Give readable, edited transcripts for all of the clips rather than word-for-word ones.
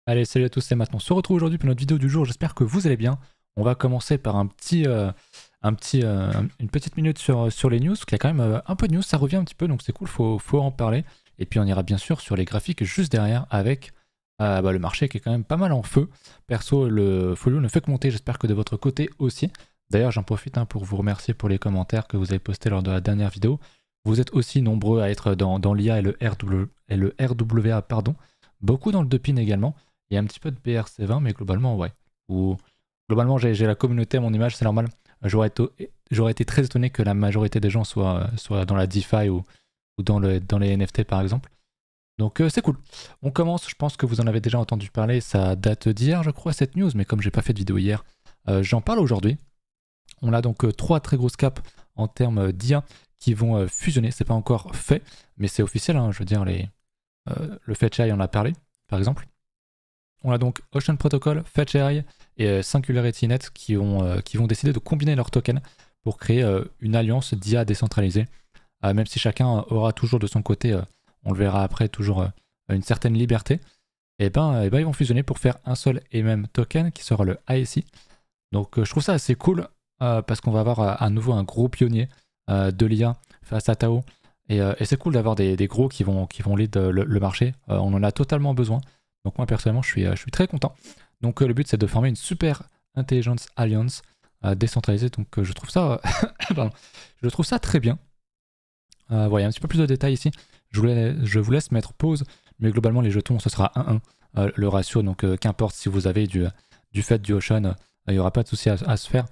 Allez, salut à tous, c'est Matt. On se retrouve aujourd'hui pour notre vidéo du jour. J'espère que vous allez bien. On va commencer par une petite minute sur les news. Il y a quand même un peu de news, ça revient un petit peu, donc c'est cool, faut en parler. Et puis on ira bien sûr sur les graphiques juste derrière avec le marché qui est quand même pas mal en feu. Perso, le folio ne fait que monter, j'espère que de votre côté aussi. D'ailleurs, j'en profite pour vous remercier pour les commentaires que vous avez postés lors de la dernière vidéo. Vous êtes aussi nombreux à être dans l'IA et le RWA, pardon. Beaucoup dans le Depin également. Il y a un petit peu de BRC20, mais globalement, ouais. Globalement, j'ai la communauté à mon image, c'est normal. J'aurais été très étonné que la majorité des gens soient dans la DeFi ou dans les NFT par exemple. Donc c'est cool. On commence, je pense que vous en avez déjà entendu parler, ça date d'hier, je crois, cette news, mais comme j'ai pas fait de vidéo hier, j'en parle aujourd'hui. On a donc trois très grosses caps en termes d'IA qui vont fusionner. C'est pas encore fait, mais c'est officiel, hein, je veux dire, le FetchAI en a parlé, par exemple. On a donc Ocean Protocol, FetchAI et SingularityNet qui vont décider de combiner leurs tokens pour créer une alliance d'IA décentralisée. Même si chacun aura toujours de son côté, on le verra après, toujours une certaine liberté, et ben ils vont fusionner pour faire un seul et même token qui sera le ASI. Donc je trouve ça assez cool parce qu'on va avoir à nouveau un gros pionnier de l'IA face à Tao. Et c'est cool d'avoir des gros qui vont lead le marché. On en a totalement besoin. Donc moi personnellement je suis très content. Donc le but c'est de former une super intelligence alliance décentralisée. Donc je trouve ça je trouve ça très bien. Voilà, un petit peu plus de détails ici. Je vous laisse mettre pause, mais globalement les jetons ce sera 1-1 le ratio. Donc qu'importe si vous avez du fait du Ocean, il n'y aura pas de souci à se faire.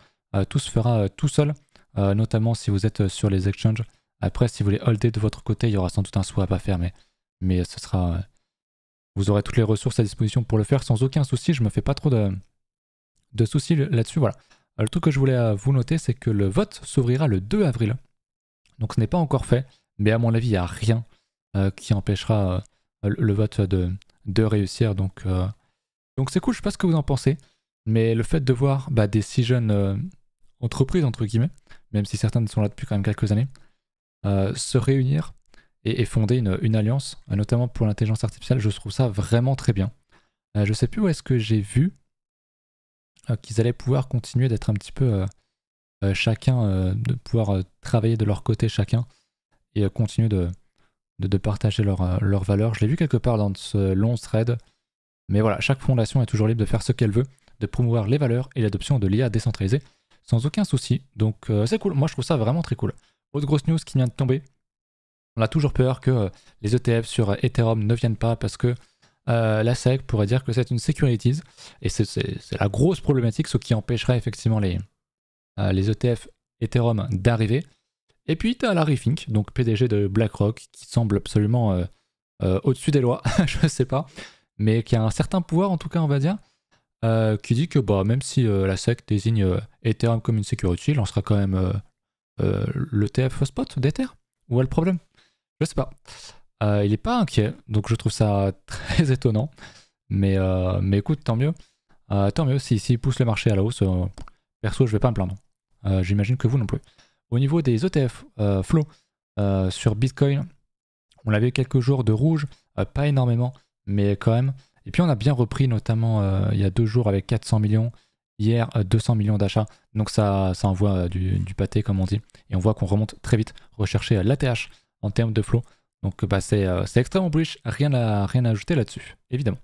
Tout se fera tout seul, notamment si vous êtes sur les exchanges. Après si vous voulez holder de votre côté, il y aura sans doute un swap à faire, mais ce sera... Vous aurez toutes les ressources à disposition pour le faire sans aucun souci. Je me fais pas trop de soucis là-dessus. Voilà. Le truc que je voulais vous noter, c'est que le vote s'ouvrira le 2 avril. Donc ce n'est pas encore fait, mais à mon avis, il n'y a rien qui empêchera le vote de réussir. Donc c'est cool, je sais pas ce que vous en pensez. Mais le fait de voir des si jeunes entreprises, entre guillemets, même si certaines sont là depuis quand même quelques années, se réunir et fonder une alliance, notamment pour l'intelligence artificielle, je trouve ça vraiment très bien. Je sais plus où est-ce que j'ai vu qu'ils allaient pouvoir continuer d'être un petit peu chacun, de pouvoir travailler de leur côté chacun et continuer de partager leurs valeurs. Je l'ai vu quelque part dans ce long thread, mais voilà, chaque fondation est toujours libre de faire ce qu'elle veut, de promouvoir les valeurs et l'adoption de l'IA décentralisée sans aucun souci. Donc c'est cool, moi je trouve ça vraiment très cool. Autre grosse news qui vient de tomber. On a toujours peur que les ETF sur Ethereum ne viennent pas parce que la SEC pourrait dire que c'est une securities. Et c'est la grosse problématique, ce qui empêcherait effectivement les ETF Ethereum d'arriver. Et puis tu as Larry Fink, donc PDG de BlackRock, qui semble absolument au-dessus des lois, je sais pas, mais qui a un certain pouvoir en tout cas on va dire, qui dit que même si la SEC désigne Ethereum comme une security, il lancera quand même l'ETF spot d'Ether. Où est le problème? Je sais pas. Il est pas inquiet, donc je trouve ça très étonnant. Mais écoute, tant mieux. Tant mieux s'il pousse le marché à la hausse. Perso, je vais pas me plaindre. J'imagine que vous non plus. Au niveau des ETF flow sur Bitcoin, on avait quelques jours de rouge, pas énormément, mais quand même. Et puis on a bien repris, notamment il y a 2 jours avec 400 millions. Hier, 200 millions d'achats. Donc ça envoie du pâté, comme on dit. Et on voit qu'on remonte très vite. Rechercher l'ATH en termes de flow. Donc c'est extrêmement bullish, rien à ajouter là-dessus, évidemment.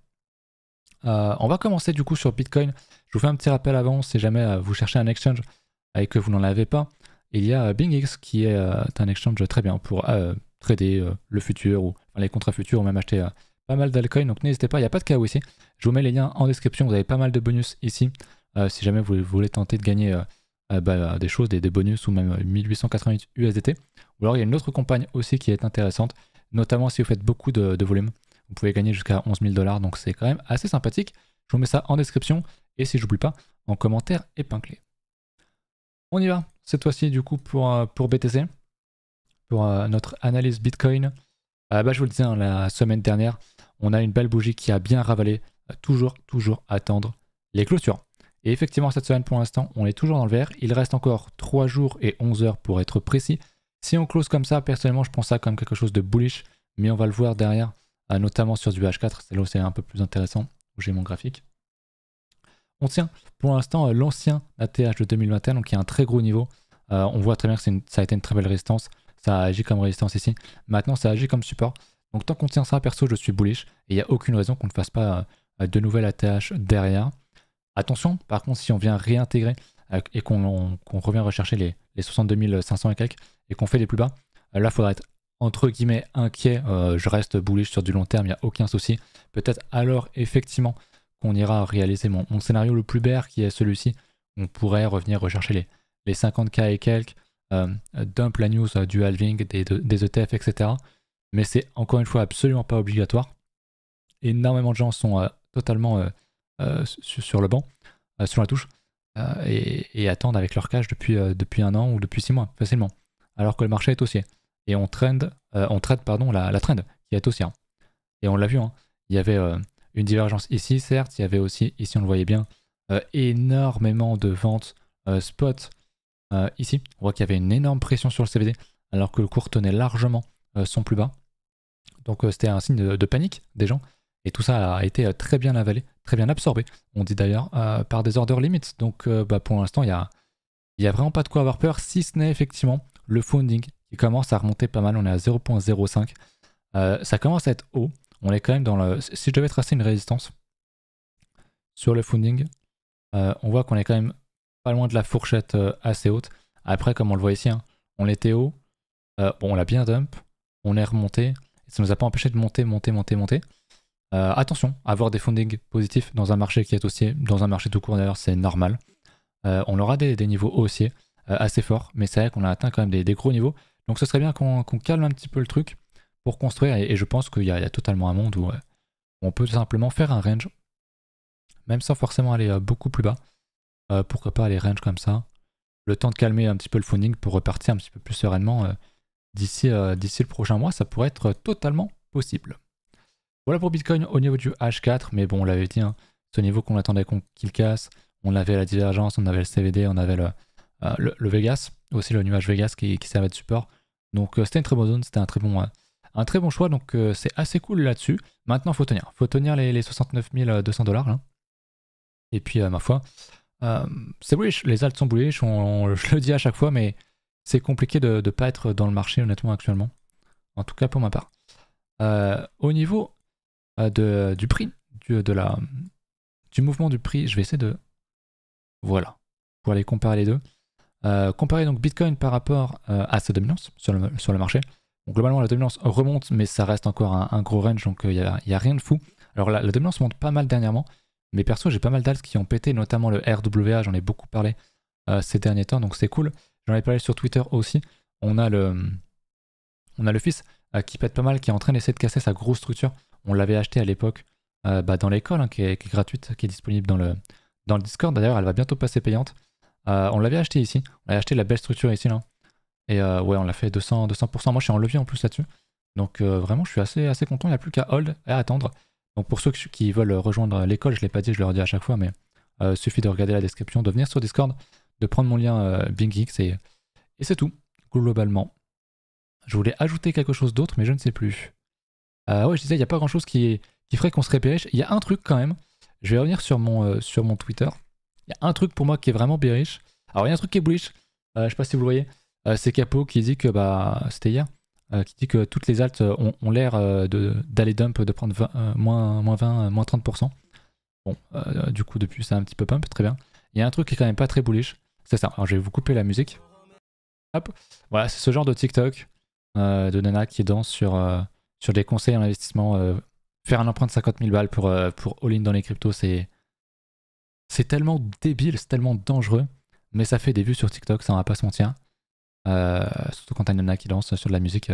On va commencer du coup sur Bitcoin. Je vous fais un petit rappel avant, si jamais vous cherchez un exchange et que vous n'en avez pas. Il y a BingX qui est un exchange très bien pour trader le futur ou les contrats futurs ou même acheter pas mal d'altcoins. Donc n'hésitez pas, il n'y a pas de KO ici. Je vous mets les liens en description, vous avez pas mal de bonus ici. Si jamais vous voulez tenter de gagner des choses, des bonus ou même 1888 USDT. Ou alors il y a une autre campagne aussi qui est intéressante, notamment si vous faites beaucoup de volume. Vous pouvez gagner jusqu'à 11 000 $, donc c'est quand même assez sympathique. Je vous mets ça en description et si j'oublie pas, en commentaire épinglé. On y va, cette fois-ci du coup pour BTC, pour notre analyse Bitcoin. Je vous le disais, la semaine dernière, on a une belle bougie qui a bien ravalé, toujours attendre les clôtures. Et effectivement, cette semaine, pour l'instant, on est toujours dans le vert. Il reste encore 3 jours et 11 heures pour être précis. Si on close comme ça, personnellement, je pense ça comme quelque chose de bullish, mais on va le voir derrière, notamment sur du H4, c'est là où c'est un peu plus intéressant. bouger mon graphique. On tient pour l'instant l'ancien ATH de 2021, donc il y a un très gros niveau. On voit très bien que ça a été une très belle résistance. Ça agit comme résistance ici. Maintenant, ça agit comme support. Donc tant qu'on tient ça, perso, je suis bullish. Et il n'y a aucune raison qu'on ne fasse pas de nouvelles ATH derrière. Attention, par contre, si on vient réintégrer et qu'on revient rechercher les 62 500 et quelques et qu'on fait les plus bas, là, il faudra être entre guillemets inquiet. Je reste bullish sur du long terme, il n'y a aucun souci. Peut-être alors, effectivement, qu'on ira réaliser mon scénario le plus bear qui est celui-ci. On pourrait revenir rechercher les 50K et quelques, dump la news du halving, des ETF, etc. Mais c'est encore une fois absolument pas obligatoire. Énormément de gens sont totalement sur le banc, sur la touche, et attendent avec leur cash depuis un an ou depuis 6 mois, facilement. Alors que le marché est haussier. Et on trade la trend qui est haussière. Et on l'a vu, hein, il y avait une divergence ici, certes, il y avait aussi, ici on le voyait bien, énormément de ventes spot ici. On voit qu'il y avait une énorme pression sur le CVD, alors que le cours tenait largement son plus bas. Donc c'était un signe de panique des gens. Et tout ça a été très bien avalé, très bien absorbé, on dit d'ailleurs, par des order limits. Donc pour l'instant, il y a vraiment pas de quoi avoir peur, si ce n'est effectivement le funding qui commence à remonter pas mal. On est à 0.05. Ça commence à être haut. On est quand même dans le... Si je devais tracer une résistance sur le funding, on voit qu'on est quand même pas loin de la fourchette assez haute. Après, comme on le voit ici, hein, on était haut. Bon, on l'a bien dump. On est remonté. Ça nous a pas empêché de monter. Attention, avoir des fundings positifs dans un marché qui est haussier, dans un marché tout court d'ailleurs, c'est normal. On aura des niveaux haussiers assez forts, mais c'est vrai qu'on a atteint quand même des gros niveaux. Donc ce serait bien qu'on calme un petit peu le truc pour construire, et je pense qu'il y a totalement un monde où on peut tout simplement faire un range, même sans forcément aller beaucoup plus bas. Pourquoi pas aller range comme ça, le temps de calmer un petit peu le funding pour repartir un petit peu plus sereinement d'ici le prochain mois, ça pourrait être totalement possible. Voilà pour Bitcoin au niveau du H4, mais bon, on l'avait dit, hein, ce niveau qu'on attendait qu'il casse, on avait la divergence, on avait le CVD, on avait le Vegas, aussi le nuage Vegas qui servait de support. Donc c'était une très bonne zone, c'était un très bon choix, donc c'est assez cool là-dessus. Maintenant, faut tenir les 69 200 $. Hein. Et puis, ma foi, c'est bullish, les alts sont bullish, je le dis à chaque fois, mais c'est compliqué de ne pas être dans le marché, honnêtement, actuellement. En tout cas, pour ma part. Au niveau du prix, du mouvement du prix, je vais essayer de... Voilà, pour aller comparer les deux. Comparer donc Bitcoin par rapport à sa dominance sur le marché. Donc globalement la dominance remonte, mais ça reste encore un gros range, donc il n'y a rien de fou. Alors la dominance monte pas mal dernièrement, mais perso j'ai pas mal d'alts qui ont pété, notamment le RWA, j'en ai beaucoup parlé ces derniers temps, donc c'est cool. J'en ai parlé sur Twitter aussi. On a le fils qui pète pas mal, qui est en train d'essayer de casser sa grosse structure. On l'avait acheté à l'époque dans l'école, hein, qui est gratuite, qui est disponible dans le Discord. D'ailleurs, elle va bientôt passer payante. On l'avait acheté ici. On avait acheté la belle structure ici, là. Et ouais, on l'a fait 200%. Moi, je suis en levier en plus là-dessus. Donc vraiment, je suis assez content. Il n'y a plus qu'à hold et à attendre. Donc pour ceux qui veulent rejoindre l'école, je ne l'ai pas dit, je le redis à chaque fois, mais suffit de regarder la description, de venir sur Discord, de prendre mon lien BingX et c'est tout, globalement. Je voulais ajouter quelque chose d'autre, mais je ne sais plus. Ouais, je disais, il n'y a pas grand-chose qui ferait qu'on serait bearish. Il y a un truc quand même. Je vais revenir sur mon Twitter. Il y a un truc pour moi qui est vraiment bearish. Alors, il y a un truc qui est bullish. Je sais pas si vous le voyez. C'est Capo qui dit que, c'était hier, qui dit que toutes les alts ont l'air d'aller dump, de prendre moins 20, moins 30%. Bon, du coup, depuis, c'est un petit peu pump, très bien. Il y a un truc qui est quand même pas très bullish. C'est ça. Alors, je vais vous couper la musique. Hop. Voilà, c'est ce genre de TikTok de nana qui danse sur des conseils en investissement. Faire un emprunt de 50 000 balles pour all-in dans les cryptos, c'est tellement débile, c'est tellement dangereux. Mais ça fait des vues sur TikTok, ça on va pas se mentir. Surtout quand t'as une nana qui danse sur de la musique,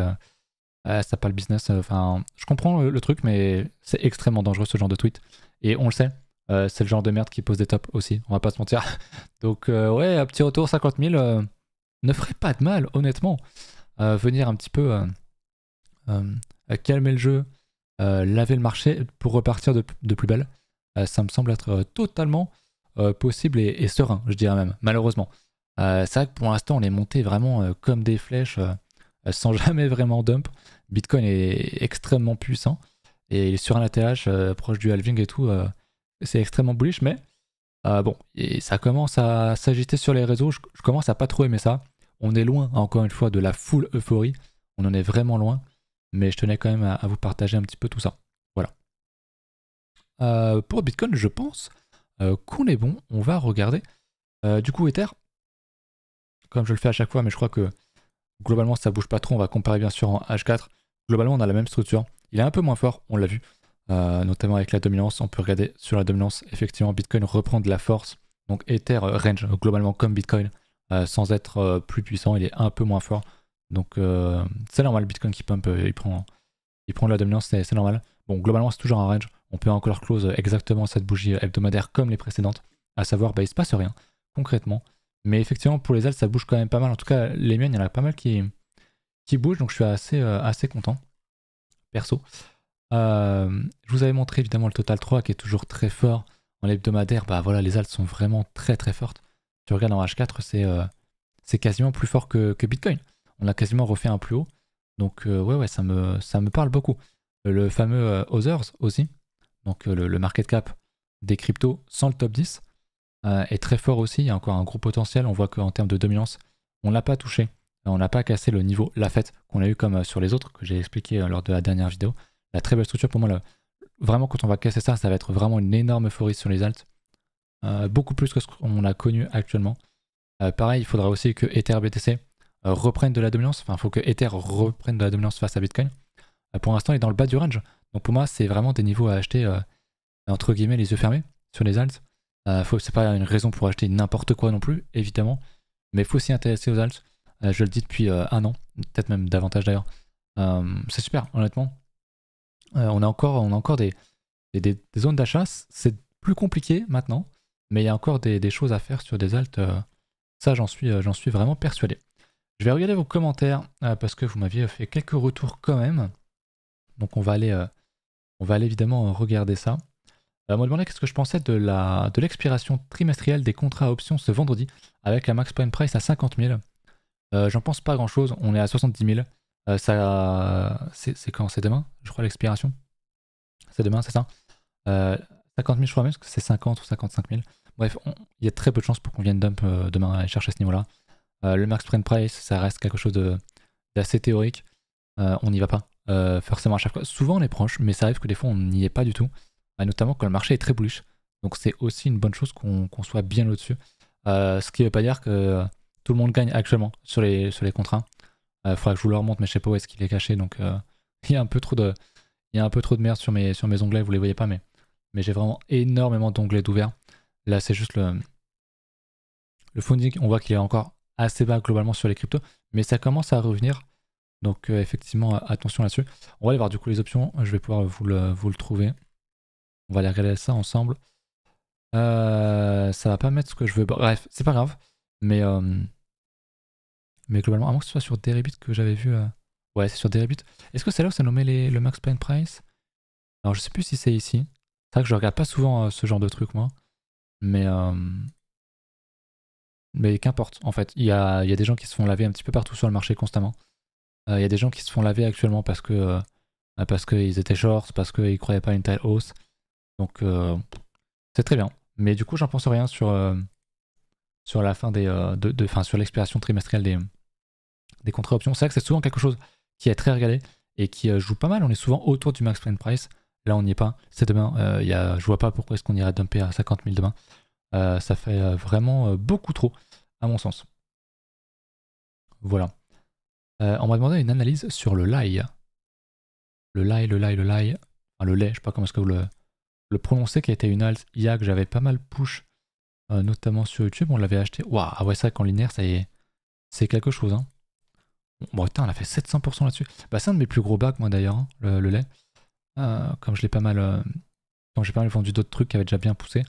ça pas le business. Enfin, je comprends le truc, mais c'est extrêmement dangereux ce genre de tweet. Et on le sait, c'est le genre de merde qui pose des tops aussi, on va pas se mentir. Donc ouais, un petit retour 50 000 ne ferait pas de mal, honnêtement. Venir un petit peu calmer le jeu, laver le marché pour repartir de plus belle, ça me semble être totalement possible et serein, je dirais même, malheureusement. C'est vrai que pour l'instant on est monté vraiment comme des flèches sans jamais vraiment dump. Bitcoin est extrêmement puissant et il est sur un ATH proche du halving et tout. c'est extrêmement bullish, mais bon, et ça commence à s'agiter sur les réseaux, je commence à pas trop aimer ça. On est loin, encore une fois, de la full euphorie, on en est vraiment loin, mais je tenais quand même à vous partager un petit peu tout ça. Voilà. Pour Bitcoin, je pense qu'on est bon, on va regarder. Du coup, Ether, comme je le fais à chaque fois, mais je crois que globalement ça bouge pas trop, on va comparer bien sûr en H4. Globalement, on a la même structure, il est un peu moins fort, on l'a vu. Notamment avec la dominance, on peut regarder sur la dominance, effectivement Bitcoin reprend de la force, donc Ether range globalement comme Bitcoin, sans être plus puissant, il est un peu moins fort, donc c'est normal, Bitcoin qui pump, il prend de la dominance, c'est normal. Bon, globalement c'est toujours un range, on peut encore close exactement cette bougie hebdomadaire comme les précédentes, à savoir, bah il se passe rien, concrètement, mais effectivement pour les alts ça bouge quand même pas mal, en tout cas les miennes, il y en a pas mal qui bougent, donc je suis assez content, perso. Je vous avais montré évidemment le Total 3 qui est toujours très fort. En hebdomadaire, bah voilà, les alts sont vraiment très très fortes. Tu regardes en H4, c'est quasiment plus fort que Bitcoin. On a quasiment refait un plus haut. Donc ouais, ça me parle beaucoup. Le fameux Others aussi, donc le market cap des cryptos sans le top 10 est très fort aussi. Il y a encore un gros potentiel. On voit qu'en termes de dominance, on l'a pas touché. On n'a pas cassé le niveau la fête qu'on a eu comme sur les autres que j'ai expliqué lors de la dernière vidéo. La très belle structure pour moi, vraiment quand on va casser ça, ça va être vraiment une énorme euphorie sur les alts. Beaucoup plus que ce qu'on a connu actuellement. Pareil, il faudra aussi que Ether BTC reprenne de la dominance. Enfin, il faut que Ether reprenne de la dominance face à Bitcoin. Pour l'instant, il est dans le bas du range. Donc pour moi, c'est vraiment des niveaux à acheter entre guillemets les yeux fermés sur les alts. C'est pas une raison pour acheter n'importe quoi non plus, évidemment. Mais il faut s'y intéresser aux alts. Je le dis depuis un an, peut-être même davantage d'ailleurs. C'est super, honnêtement. On a encore des zones d'achat, c'est plus compliqué maintenant, mais il y a encore des choses à faire sur des alts, ça j'en suis vraiment persuadé. Je vais regarder vos commentaires parce que vous m'aviez fait quelques retours quand même, donc on va aller évidemment regarder ça. On m'a demandé qu'est-ce que je pensais de l'expiration trimestrielle des contrats à options ce vendredi avec la max point price à 50 000. J'en pense pas grand chose, on est à 70 000. C'est quand? C'est demain, je crois, l'expiration. C'est demain, c'est ça. 50 000, je crois même, parce que c'est 50 ou 55 000. Bref, il y a très peu de chances pour qu'on vienne dump demain aller chercher à ce niveau-là. Le max print price, ça reste quelque chose d'assez théorique. On n'y va pas forcément à chaque fois. Souvent on est proche, mais ça arrive que des fois on n'y est pas du tout. Notamment quand le marché est très bullish. Donc c'est aussi une bonne chose qu'on soit bien au-dessus. Ce qui ne veut pas dire que tout le monde gagne actuellement sur les contrats. Faudra que je vous le remonte, mais je sais pas où est-ce qu'il est caché, donc il y a un peu trop de merde sur mes onglets, vous les voyez pas, mais j'ai vraiment énormément d'onglets d'ouverts. Là, c'est juste le funding, on voit qu'il est encore assez bas globalement sur les cryptos, mais ça commence à revenir, donc effectivement, attention là-dessus. On va aller voir du coup les options, je vais pouvoir vous le trouver. On va aller regarder ça ensemble. Ça va pas mettre ce que je veux, bref, c'est pas grave, mais globalement, à moins que ce soit sur Deribit que j'avais vu. Ouais, c'est sur Deribit. Est-ce que c'est là où ça nommait le max point price? Alors, je sais plus si c'est ici. C'est vrai que je regarde pas souvent ce genre de truc, moi. Mais qu'importe, en fait. Il y a des gens qui se font laver un petit peu partout sur le marché constamment. Il y a des gens qui se font laver actuellement parce qu'ils étaient shorts, parce qu'ils croyaient pas à une telle hausse. Donc, c'est très bien. Mais du coup, j'en pense rien sur la fin sur l'expiration trimestrielle des contrats options. C'est vrai que c'est souvent quelque chose qui est très regardé et qui joue pas mal. On est souvent autour du max print price. Là, on n'y est pas. C'est demain. Je vois pas pourquoi est-ce qu'on irait dumper à 50 000 demain. Ça fait vraiment beaucoup trop, à mon sens. Voilà. On m'a demandé une analyse sur le lait. Le lait. Enfin, le lait, je sais pas comment est-ce que vous le prononcez, qui a été une alt IA que j'avais pas mal push, notamment sur YouTube. On l'avait acheté. Waouh, ah ouais, ça, qu'en linéaire, c'est quelque chose, hein. Bon, putain, on a fait 700% là-dessus. Bah, c'est un de mes plus gros bacs, moi d'ailleurs, hein, le lait. Comme je l'ai pas mal. Quand j'ai pas mal vendu d'autres trucs qui avaient déjà bien poussé.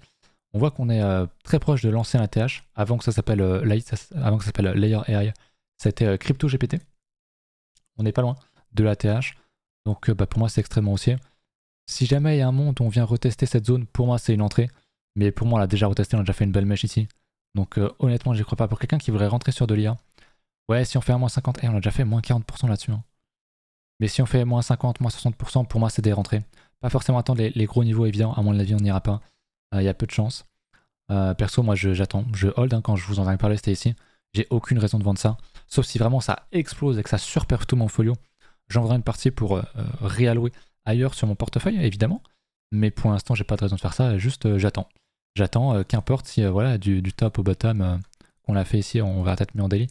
On voit qu'on est très proche de l'ancien ATH, avant que ça s'appelle avant que ça s'appelle Layer AI. Ça a été Crypto GPT. On n'est pas loin de l'ATH. Donc pour moi, c'est extrêmement haussier. Si jamais il y a un monde où on vient retester cette zone, pour moi, c'est une entrée. Mais pour moi, on l'a déjà retesté, on a déjà fait une belle mèche ici. Donc honnêtement, j'y crois pas. Pour quelqu'un qui voudrait rentrer sur de l'IA, ouais, si on fait un moins 50, on a déjà fait moins 40% là-dessus. Hein. Mais si on fait moins 50, moins 60%, pour moi, c'est des rentrées. Pas forcément attendre les gros niveaux évidents, à mon avis, on n'ira pas. Il y a peu de chance. Perso, moi j'attends, je hold hein, quand je vous en ai parlé, c'était ici. J'ai aucune raison de vendre ça. Sauf si vraiment ça explose et que ça surperf tout mon folio. J'en vendrai une partie pour réallouer ailleurs sur mon portefeuille, évidemment. Mais pour l'instant, j'ai pas de raison de faire ça, juste j'attends. J'attends, qu'importe si voilà, du top au bottom qu'on l'a fait ici, on va peut-être mis en daily.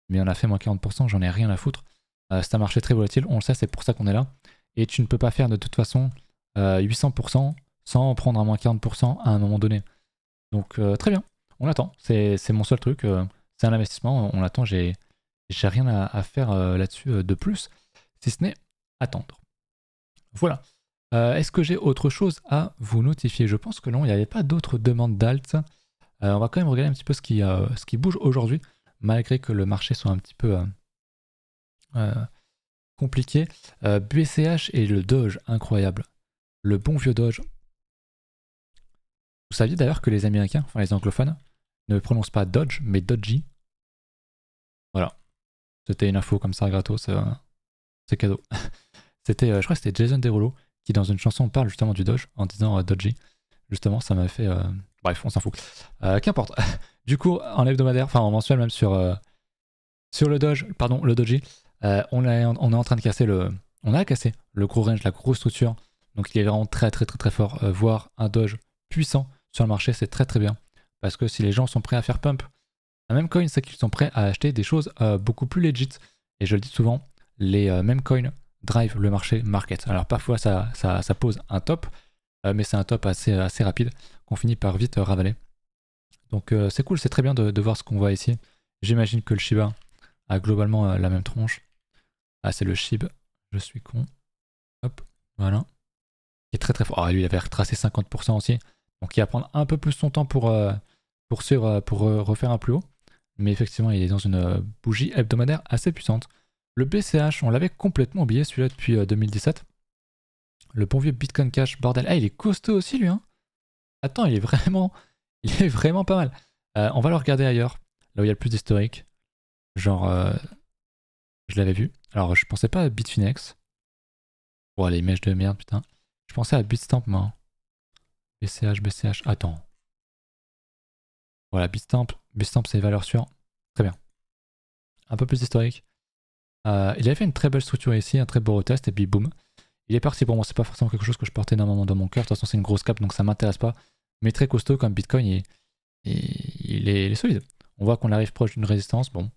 Mais on a fait moins 40%, j'en ai rien à foutre. C'est un marché très volatile, on le sait, c'est pour ça qu'on est là. Et tu ne peux pas faire de toute façon 800% sans prendre un moins 40% à un moment donné. Donc très bien, on attend. C'est mon seul truc. C'est un investissement, on attend. J'ai rien à faire là-dessus de plus, si ce n'est attendre. Voilà. Est-ce que j'ai autre chose à vous notifier? Je pense que non, il n'y avait pas d'autres demandes d'alt. On va quand même regarder un petit peu ce qui bouge aujourd'hui, malgré que le marché soit un petit peu compliqué. BCH et le Doge, incroyable. Le bon vieux Doge. Vous saviez d'ailleurs que les Américains, enfin les anglophones, ne prononcent pas Dodge, mais Dodgy. Voilà. C'était une info comme ça, gratos. C'est cadeau. C'était, je crois que c'était Jason Derulo qui, dans une chanson, parle justement du Doge en disant Dodgy. Justement, ça m'a fait. Bref, on s'en fout. Qu'importe. Du coup, en hebdomadaire, enfin en mensuel, même sur le Doge, pardon, le Dodgy, on est en train de casser le. On a cassé le gros range, la grosse structure. Donc il est vraiment très très très très fort. Voir un Doge puissant sur le marché, c'est très très bien. Parce que si les gens sont prêts à faire pump, un même coin, c'est qu'ils sont prêts à acheter des choses beaucoup plus legit. Et je le dis souvent, les mêmes coins drive le marché market. Alors parfois ça pose un top, mais c'est un top assez rapide qu'on finit par vite ravaler. Donc c'est cool, c'est très bien de voir ce qu'on voit ici. J'imagine que le Shiba a globalement la même tronche. Ah, c'est le SHIB, je suis con. Hop, voilà. Il est très très fort. Ah, lui il avait retracé 50% aussi. Donc il va prendre un peu plus son temps pour refaire un plus haut. Mais effectivement, il est dans une bougie hebdomadaire assez puissante. Le BCH, on l'avait complètement oublié celui-là depuis 2017. Le bon vieux Bitcoin Cash, bordel. Ah, il est costaud aussi lui, hein. Attends, il est vraiment pas mal. On va le regarder ailleurs, là où il y a le plus d'historique. Genre, je l'avais vu. Alors, je pensais pas à Bitfinex. Oh, les mèches de merde, putain. Je pensais à Bitstamp, moi. BCH. Attends. Voilà, Bitstamp, c'est valeur sûre. Très bien. Un peu plus historique. Il avait fait une très belle structure ici, un très beau retest, et puis boum. Il est parti. Bon, c'est pas forcément quelque chose que je portais énormément dans mon cœur. De toute façon, c'est une grosse cap, donc ça m'intéresse pas. Mais très costaud comme Bitcoin, il est solide. On voit qu'on arrive proche d'une résistance. Bon,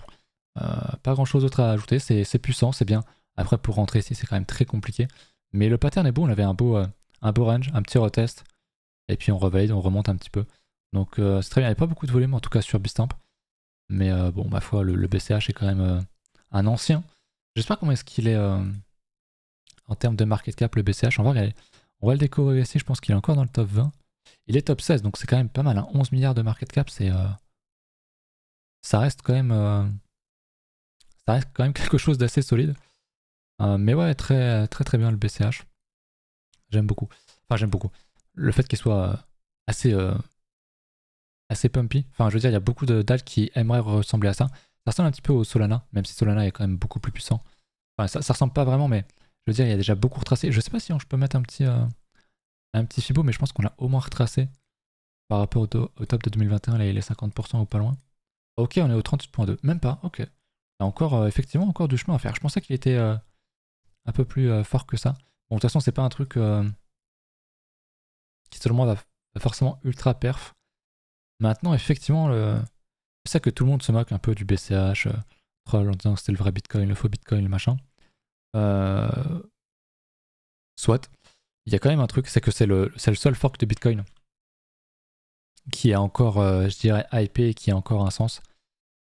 pas grand chose d'autre à ajouter. C'est puissant, c'est bien. Après, pour rentrer ici, c'est quand même très compliqué. Mais le pattern est beau. On avait un beau range, un petit retest. Et puis on revalide, on remonte un petit peu. Donc c'est très bien. Il n'y a pas beaucoup de volume, en tout cas sur Bitstamp. Mais bon, ma foi, le BCH est quand même un ancien. J'espère comment est-ce qu'il est en termes de market cap, le BCH. On va regarder. On va le découvrir ici. Je pense qu'il est encore dans le top 20. Il est top 16, donc c'est quand même pas mal. Hein. 11 milliards de market cap, ça reste quand même quelque chose d'assez solide. Mais ouais, très très très bien le BCH. J'aime beaucoup. Enfin, j'aime beaucoup. Le fait qu'il soit assez pumpy. Enfin, je veux dire, il y a beaucoup d'alts qui aimeraient ressembler à ça. Ça ressemble un petit peu au Solana, même si Solana est quand même beaucoup plus puissant. Enfin, ça ressemble pas vraiment, mais je veux dire, il y a déjà beaucoup retracé. Je sais pas si je peux mettre un petit Fibo, mais je pense qu'on a au moins retracé par rapport au top de 2021. Là, il est 50% ou pas loin. Ok, on est au 38.2. Même pas, ok. Il y a encore, effectivement, encore du chemin à faire. Je pensais qu'il était un peu plus fort que ça. Bon, de toute façon, c'est pas un truc qui, selon moi, va forcément ultra perf. Maintenant, effectivement, c'est ça que tout le monde se moque un peu du BCH, en disant que c'était le vrai Bitcoin, le faux Bitcoin, le machin. Soit. Il y a quand même un truc, c'est que c'est le seul fork de Bitcoin qui est encore, je dirais, hypé et qui a encore un sens.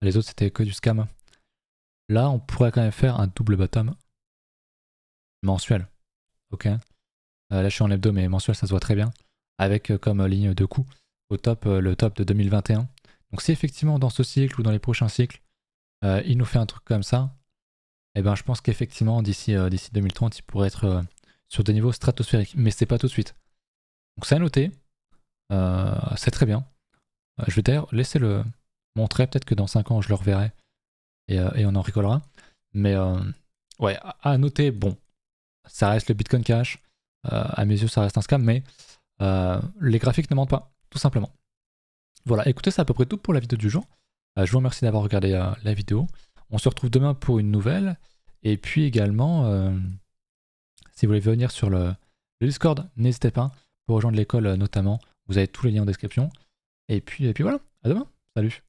Les autres, c'était que du scam. Là, on pourrait quand même faire un double bottom mensuel. Ok. Là, je suis en hebdo, mais mensuel, ça se voit très bien. Avec comme ligne de coup au top, le top de 2021. Donc, si effectivement, dans ce cycle ou dans les prochains cycles, il nous fait un truc comme ça, eh ben, je pense qu'effectivement, d'ici 2030, il pourrait être sur des niveaux stratosphériques. Mais c'est pas tout de suite. Donc, c'est à noter. C'est très bien. Je vais d'ailleurs laisser le montrer. Peut-être que dans 5 ans, je le reverrai. Et on en rigolera. Mais ouais, à noter, bon, ça reste le Bitcoin Cash. À mes yeux, ça reste un scam, mais les graphiques ne mentent pas, tout simplement. Voilà, écoutez, c'est à peu près tout pour la vidéo du jour. Je vous remercie d'avoir regardé la vidéo. On se retrouve demain pour une nouvelle. Et puis également, si vous voulez venir sur le Discord, n'hésitez pas pour rejoindre l'école notamment. Vous avez tous les liens en description. Et puis voilà, à demain. Salut.